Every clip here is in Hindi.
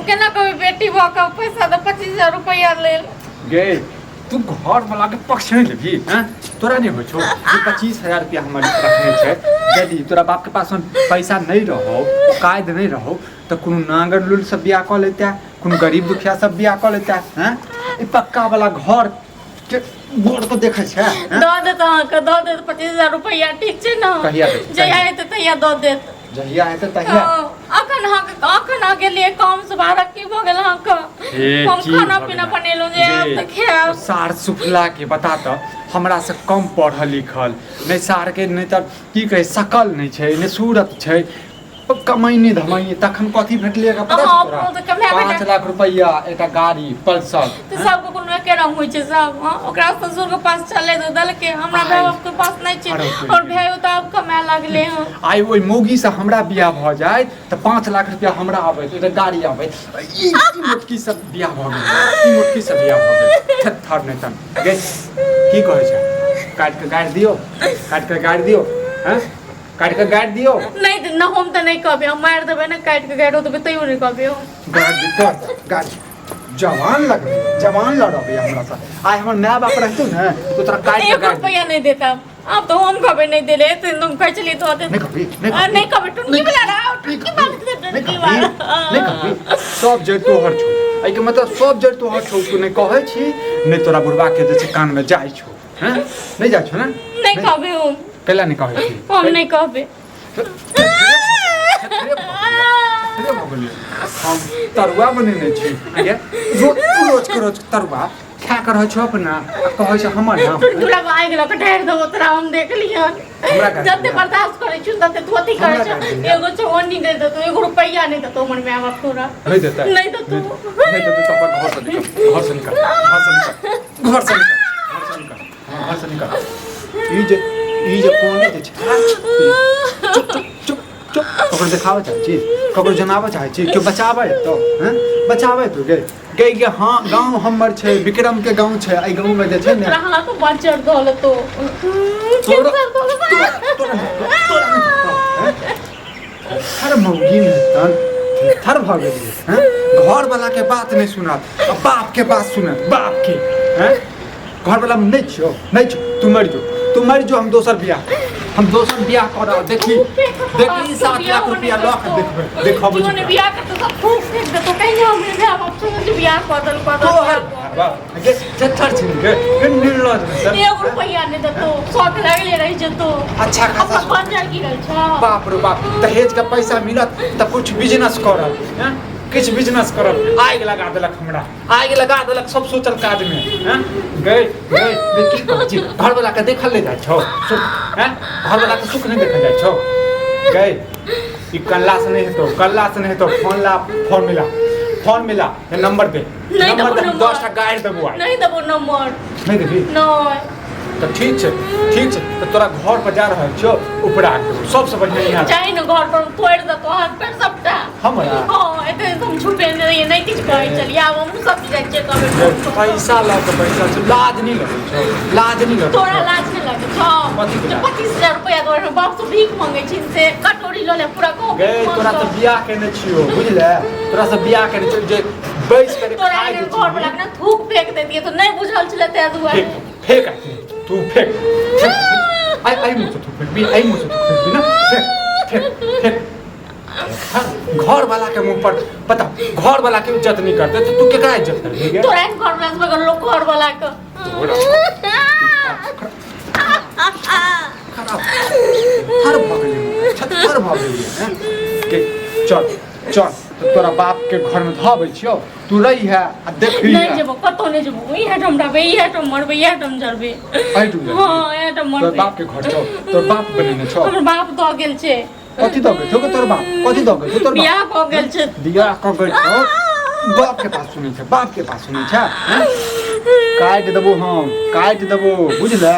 केना कभी बेटी भऽ के पैसा तो 25,000 रुपया लेल गे तू घर वाला के पक्ष नहीं लेबी हैं तोरा नहीं हो छो 25,000 रुपया हमारे रखने छे यदि तोरा बाप के पास पैसा नहीं रहो कायद नहीं रहो तो कोनो नांगर लुल सब बियाह कर लेता कोनो गरीब दुखिया सब बियाह कर लेता हैं ई पक्का वाला घर के गोड़ को देखे छे दो दे तो के दो दे 25,000 रुपया ठीक छे ना कहिया जहिया हेतै तहिया दो देत जहिया हेतै तहिया अखन के लिए कम से बाहर की भ गेल हम खाना पीना बनेलु जे अब खाएब सार सुफला के बता त हमरा से कम पढ़ल लिखल नहीं सार के नहीं त की कहे सकल नहीं छै नहीं सूरत छै कमाइनी धमाइनी तखन कथी भेटले का पता तोरा 5 लाख रुपया एटा गाड़ी पल्सर तो सबको कोनो एके रंग होय छै सब ओकरा ससुर के पास चले तो दल के हमरा भाई बाप के पास नहीं छै और भाई तो अब कमाए लागले हैं आई ओई मौगी से हमरा बियाह भ जाय त 5 लाख रुपया हमरा आबै एटा गाड़ी आबै ई मोटकी सब बियाह भ गेल ई मोटकी सब बियाह भ गेल थर नहीं तन गे की कहै छै काट के गाड़ दियो हैं काट के गाड़ दियो नहीं न हम तो नहीं कहबे हम मार देबे ना काट के गाड़ो तो तैयो नहीं कहबे गाड़ दियो गाड़ जवान लड़बे हमरा से आइ हमर माय बाप रहतो न तो तोरा काट के गाड़ रुपया नहीं देता अब तो हम कहबे नहीं देले तुम कह चली तो नहीं कहबे टुनकी वाला रहा टुनकी नहीं कहबी सब जड़ तोहर छौ आई के मतलब सब जड़ तोहर छौ तू नहीं कहै छी नहीं तोरा बुढ़वा के जे कान में जाय छौ हैं नहीं जाय छौ ना नहीं कहबे हम कैला नहीं कहै छी हम नहीं कहबे हम तरुआ बनेने छी रोज के रोज तरुआ खा कर छो अपना कहै छै हमर नाम टुनटुला आइ गेल के ढार देबो तोरा हम देख लियन जते बर्दाश्त करै छी तते धोती करै छ एगो चवन्नी दे दे तो एगो रुपया नहीं दे तो मन में आवा तोरा नहीं देता नहीं तो तू तो अपन घर से निकल घर से निकल ई जे कोन दे छै चुप ककरो देखावे चाहे छी ककरो जनावे चाहे छी क्यों बचावे तो हैं बचावे तो गे हां गांव हमर छै विक्रम के गांव छै आई गांव में जे छै ने रहा तो बचर दल तो हर मौगी में तन थर भ गेलिए हैं घर वाला के बात नहीं सुनत बाप के बात सुनत बाप के हैं घर वाला में नहीं छो तू मर जो हम दोसर बियाह करब देखी 7 लाख रुपया लख देखब जीवन बियाह करते सब खूब फेंक दे तो कहीं हमरे भाई बाप से बियाह कर गे चट्टर छी गे निर्लज सर 1 रुपया नहीं दे तो शौक लागले रह जतो अच्छा खासा बन जाए की रहल छ बाप रे बाप दहेज का पैसा मिलत त कुछ बिजनेस करब हैं किछ बिजनेस करब आग लगा देलक हमरा आग लगा देलक सब सोचल काज में हैं गए की कहै छी घर वाला के देखल ले जाय छौ हैं घर वाला के सुख नहीं देखल जाय छौ गए ई कल्ला से नहीं हेतो फोन मिला ये नंबर दे 10 टा गाड़ देबो नहीं देबो नंबर नहीं देबी नहीं तो ठीक है तो तोरा घर पर जा रहल छौ उपरा सबसे बढ़िया यहाँ जाई न घर पर तोड़ दे तो हाथ पैर सबटा हमरा हां एते तुम छुपे नहीं किछ कहै चलिए आब हम सब जाय छै कहबे पैसा ला के पैसा छै लाज नहीं लगे तोरा लाज नहीं लगे छौ 25,000 रुपया तोरा बाप से भीख मांगे छी से कटोरी ल ले पूरा को गे तोरा तो बियाह केने छियो बुझले तोरा से बियाह केने छियो जे बैस के खाइ दे घर पर लगना थूक फेंक दे दिए तो नहीं बुझल छले ते दुआ फेंक तू फेंक आई मुझे तू फेंक भी आई मुझे तू फेंक भी ना फेंक घर वाला के मुंह पर पता घर वाला के इज्जत नहीं करते तो तू केकरा इज्जत करेगी तोरा घर वाला से बगल लोग घर वाला का खराब थर भगली हैं के चल तो तोरा बाप के घर में धबै छियो तू रही है आ देखी नहीं जेबो कतो नहीं जेबो ई हटम रहबे ई हटम मरबे ई हटम जरबे आई तू हां ई हटम मरबे तोर बाप के घर छौ तोर बाप बनेने छौ हमर बाप द गेल छै कथि द गेल छौ तोर बाप कथि द गेल छौ तोर बियाह क गेल छै बियाह क गेल छौ बाप के पास सुनै छै हैं काट देबो बुझले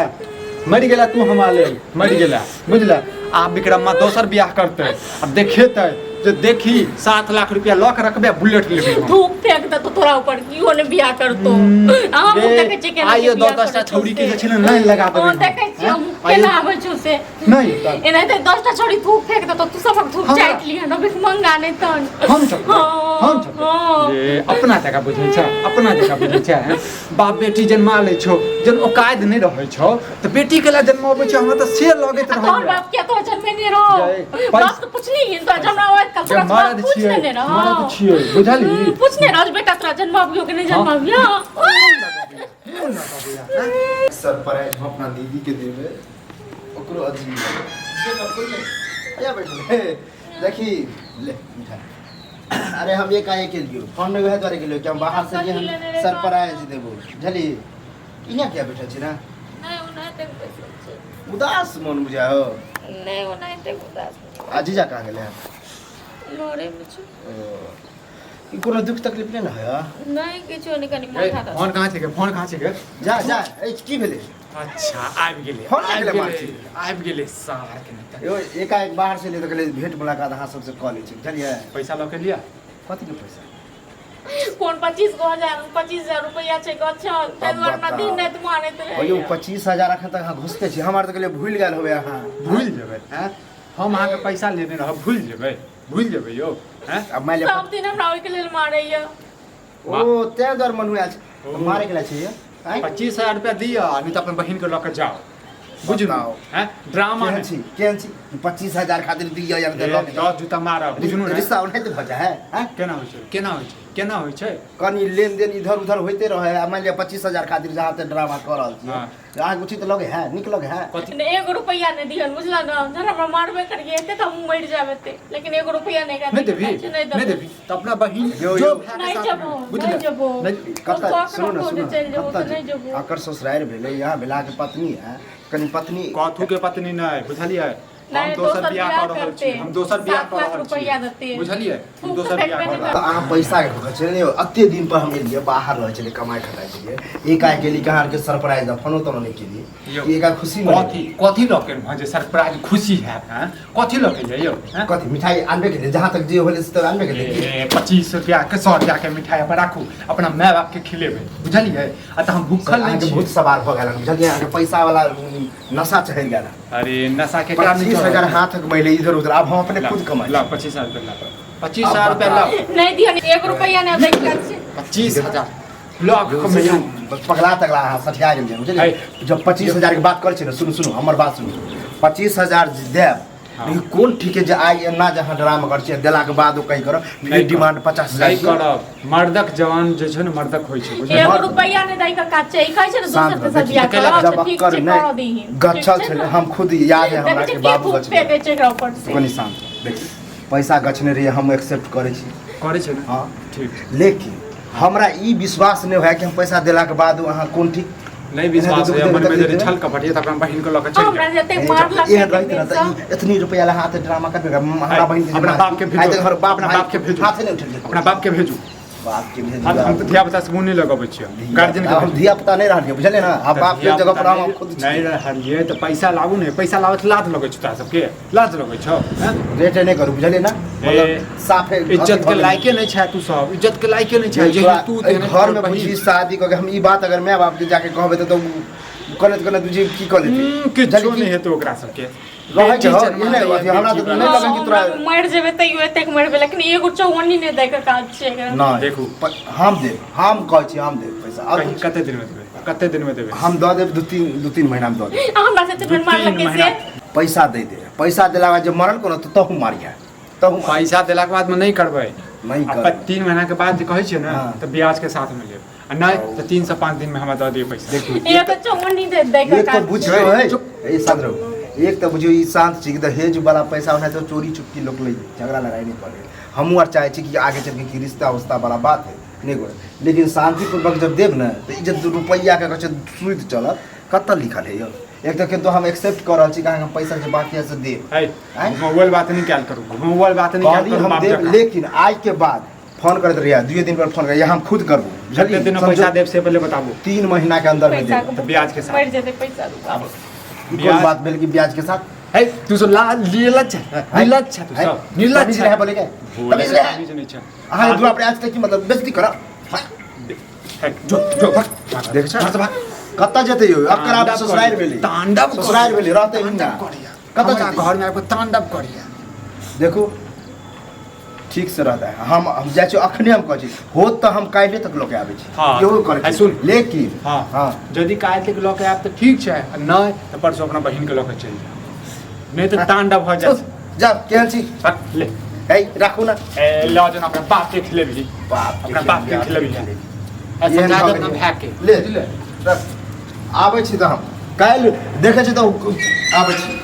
मर गेला तू हमरा लेल मर गेला बुझले आप विक्रम दोसर बियाह करते अब देखेते जो देखी 7 लाख रुपया लॉक रखबे बुलेट लेबे धूप फेंक दे तो तोरा ऊपर कियो ने बियाह करतो हम देखे छी केना आइयो 10 टा छौरी के छै ना लगा देबे हम देखे छी हम केना आबै छु से नहीं एना ते 10 टा छौरी धूप फेंक दे तो तू सब धूप चाट लिया न बिख मंगा नहीं तन हम अपना जगह बुझै छ अपना जगह बुझै छ बाप बेटी जन्मा ले छो जन औकात नहीं रहे छो तो बेटी के ला जन्मावे छ हमरा तो से लगत रहे तोहर बाप के तो जन्मे नहीं रहो बाप तो पूछनी है तो हमरा ओत कल तोरा बाप पूछने नहीं रहो मरद छियै बुझली पूछने रहो बेटा तोरा जन्मावियो कि नहीं जन्मावियो सरप्राइज हम अपना दीदी के देवे ओकरो अजीब आया बैठे देखी ले मिठाई अरे हम ये काहे के लियो फोन में वह द्वारे के लियो कि हम बाहर से जे हम सरप्राइज देबो झली इना क्या बैठल छी ना नहीं उन्हें तक पैसा उदास मन बुझा हो नहीं उन्हें तक उदास आजीजा कहाँ गेले लोरे में छु ई कोनो दुख तकलीफ नहीं ना है नहीं किछो नहीं कनी माथा दर्द फोन कहाँ छै गे जा जा ए की भेले अच्छा आबि गेलै फोन आबि गेलै आबि गेलै सार के नेता यो एकाएक बाहर से ले तो गेले भेंट मुलाकात अहाँ सबसे कऽ लै छी बुझलियै पैसा लऽ के लिया कथी के पैसा कौन 25,000 रुपया छै गछल ते दुआर ना दिन नहीं तुम आने तो ओ यो 25,000 अखन तक अहाँ घुसते छी हमार तो गेले भूल गेल होबे अहाँ भूल जेबै हैं हम अहाँ के पैसा लेने रहब भूल जेबै यौ हैं अब माइले सब दिन हमरा ओइ के लेल मारै या ओ ते दर मन हुआ छै मारे के लिए चाहिए 25,000 रुपया दिया नहीं तो अपन बहन के लऽ के जाओ बुझलू बताओ। हैं ड्रामा केहन छी 25,000 खातिर दिया या ते लऽ के जाओ। 10 जूता मारब बुझलू ने रिश्ता नहीं तो भजा है हैं केना होइ छै कनी लेन देन इधर उधर होते रहे आ मान लिया 25,000 खातिर जहाँ ते ड्रामा कर रहल छी हाँ। अहाँ उचित लगे है निक लगे है कथी 1 रुपया नहीं दिहन बुझला ना जन हमरा मारबे करिए एते त हम मर जाबे ते लेकिन 1 रुपया नहीं का नहीं देबी तो अपना बहन यो, जो यो। भए के नहीं साथ जबो में, बुझलियै? नहीं जबो नहीं, कत्ता सुनो ना चल जबो कत्ता नहीं जबो आकर ससुराल भेले यहाँ भेला के पत्नी है कनी पत्नी कथू के पत्नी नहीं बुझलियै हम नहीं, दोसर दोसर बियाह बियाह कर रहल करते छी हैं। हम दोसर बियाह 7 कर लाख रहल रुपया देते छी हैं। बुझलियै हम तू दोसर तो बियाह कर फेंकबे रहल तो अहाँ पैसा के भूख चले अते दिन पर हम एलिए बाहर रहे चले कमाई खटाई के एक आए के लिए कहाँ के सरप्राइज फोनो तो नहीं के यो। लिए एक खुशी में कथी लऽ के भजे सरप्राइज खुशी है हैं कथी लऽ के यौ हैं कथी मिठाई आनबे के लिए जहाँ तक जे होले से तो आनबे के लिए 25 रुपया के 100 रुपया के मिठाई पर राखू अपना माय बाप के खिलेबै बुझलियै आ त हम भूखल नहीं छी भूत सवार हो गेल बुझलिए अहाँ के पैसा वाला नशा चढ़ गेल अरे नशा के कारण 25,000 हाथ मैले इधर उधर अब हम अपने खुद कमाई ला 25,000 रुपया ला 25,000 रुपया ला नहीं दिहन 1 रुपया नहीं दे के 25,000 लाख पगला तगला अहाँ सठिया गेल बुझलिए जब 25,000 के बात करे छी ना सुनु सुनु हमर बात सुनु 25,000 देब लेकिन कोन ठीक है जे आई ना जहाँ ड्रामा कर छी देला के बाद ओ कहीं करब फिर डिमांड 50,000 नहीं करब मर्दक जवान जे छै ने मर्दक होइ छै बुझलियै 1 रुपया नहीं दे के काचे ई कहै छै ना दोसर तेसर बियाह जब करो ठीक कर छै नहीं करो दीही गच्छल छले हम खुद याद है हमरा के बाबू गछ पे बेचे के ऊपर से कोनी शांत देखी पैसा गछने रहिए हम एक्सेप्ट करे छी करै छै ने हाँ ठीक लेकिन हमरा ई विश्वास नहीं है कि हम पैसा देला के बाद अहाँ कोन ठीक नहीं विश्वास है मन में जे छल कपटिए त अपन बहिन के लऽ के चल हमरा जते मारला एहन रहित ना त इतनी रुपया ला हाथ ड्रामा करबे हमरा बहिन के अपना बाप के भेजू घर बाप अपना बाप के भेजू हाथ नहीं उठल अपना बाप के भेजू बाप के भेजू हम तो धिया पुता से मुंह नहीं लगाबै छियै गार्जियन के हम धिया पुता नहीं रहलिए बुझलिए ना अब बाप के जगह पर हम खुद नहीं रहलिए तो पैसा लाबू ने पैसा लाबत लाज लगै छै तोरा सबके लाज लगै छौ हैं रेट नहीं करू बुझलिए ना मतलब साफ है इज्जत के लायके नहीं छै तू सब इज्जत के लायके नहीं छै जे तू घर में बुझी शादी करके हम ई बात अगर माय बाप के जाके कहबे तो कने तुझे की कर लेती किछो नहीं हेतौ ओकरा सबके रहे के हो ई नहीं होती हमरा तो नहीं लगे कि तोरा मर जेबे तैयो एतेक मरबे लेकिन एगो चौवन्नी नहीं दे के काज छै ना देखू हम दे हम कहै छी हम दे पैसा और कते दिन में देबै कते दिन में देबै हम दऽ देब दू तीन महीना में दऽ देब हमरा से तो मारला के से पैसा दे दे पैसा देला बाद जब मरल कोनो तो तहु मारिया तहु पैसा देला के बाद में नहीं करबै नहीं अब कर 3 महीना के बाद जे कहै छियै ना हाँ। तो ब्याज के साथ में लेब आ नहीं तो 3 से 5 दिन में हमरा दऽ दियौ पैसा देखू ये तो चौवन्नी दे के एक तो काज बुझियो है ए सादरो एक तो बुझियो ई शांत छी कि दहेज वाला पैसा होना तो चोरी चुपकी लोग ले झगड़ा लड़ाई नहीं पड़े हमहू आर चाहे छी कि आगे चल के रिश्ता उस्ता वाला बात है नहीं गोरे लेकिन शांतिपूर्वक जब देब ना तो इज्जत रुपया के कछ सुध चलत कत लिखल है यो एक तो किंतु हम एक्सेप्ट कर रहल छी कि हम पैसा जे बाकी है से देब है घुमौल बात नहीं क्या करू घुमौल बात नहीं क्या कहली करू हम देब लेकिन आज के बाद फोन करते रहिए 2 दिन पर फोन करिए हम खुद करबो जल्दी दिन में पैसा देब से पहले बताबू 3 महीना के अंदर में पैसा देब तो ब्याज के साथ मर जेते पैसा रुपा ई कोन बात भेल कि ब्याज के साथ है तू सो नीलज नीलज तू सब नीलज है बोले क्या तमीज ले नहीं छै हां दूर अपने आज तक की मतलब बेइज्जती करा जो जो देख छ कत्ता जते यो अब करा ससुराल भेली तांडव ससुराल भेली रहते हिंदा कत्ता कत्ता घर में आपको तांडव करिया देखो ठीक से रहता है। हम जाइ छी अखने हम कहै छी होत त हम काल्हि तक लोके आबै छी। हाँ। इहो करे आ सुन। लेकिन हाँ हाँ यदि काल्हि तक लऽ के आयब तऽ ठीक छै, आ नहि तऽ परसों अपना बहिन के लऽ के चलि जायब, नहीं तऽ तांडव भऽ जायत। जा केहन छी ले है राखू ना ए लऽ जन अपना बाप के खिलेबी, बाप अपना बाप के खिलेबी है एहन समझा भऽ दे गेलै। ना भाय के। ले रख आबै छी त हम काल्हि देखै छी त आबै छी।